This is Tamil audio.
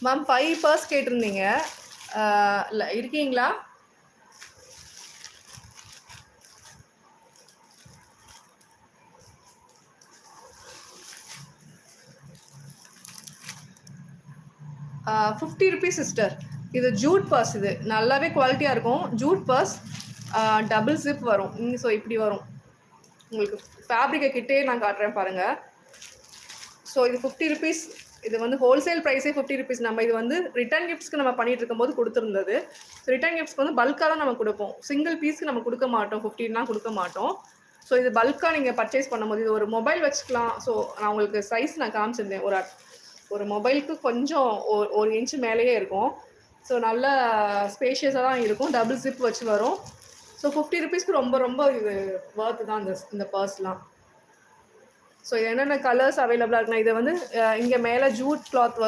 மேம் 5 பர்ஸ் கேட்டிருந்தீங்க. இருக்கீங்களா? ₹50 சிஸ்டர். இது ஜூட் பர்ஸ். இது நல்லாவே குவாலிட்டியாக இருக்கும். ஜூட் பர்ஸ், டபுள் ஜிப் வரும். ஸோ இப்படி வரும். உங்களுக்கு ஃபேப்ரிக்கை கிட்டே நான் காட்டுறேன் பாருங்கள். ஸோ இது ₹50. இது வந்து ஹோல்சேல் ப்ரைஸே ₹50. நம்ம இது வந்து ரிட்டர்ன் கிஃப்ட்ஸ்க்கு நம்ம பண்ணிட்டு இருக்கும்போது கொடுத்துருந்தது. ரிட்டர்ன் கிஃப்ட்ஸ்க்கு வந்து பல்காக தான் நம்ம கொடுப்போம். சிங்கிள் பீஸ்க்கு நம்ம கொடுக்க மாட்டோம். 15லாம் கொடுக்க மாட்டோம். ஸோ இது பல்காக நீங்கள் பர்ச்சேஸ் பண்ணும்போது இது ஒரு மொபைல் வச்சுக்கலாம். ஸோ நான் உங்களுக்கு சைஸ் நான் காமிச்சிருந்தேன். ஒரு மொபைலுக்கு கொஞ்சம் ஒரு இன்ச்சு மேலேயே இருக்கும். ஸோ நல்ல ஸ்பேஷியஸாக தான் இருக்கும். டபுள் ஜிப் வச்சு வரும். ஸோ ₹50 ரொம்ப ரொம்ப இது ஒர்த்து தான் இந்த பர்ஸ்லாம். ஸோ என்னென்ன கலர்ஸ் அவைலபிளாக இருக்குன்னா, இதை வந்து இங்கே மேலே ஜூட் கிளாத்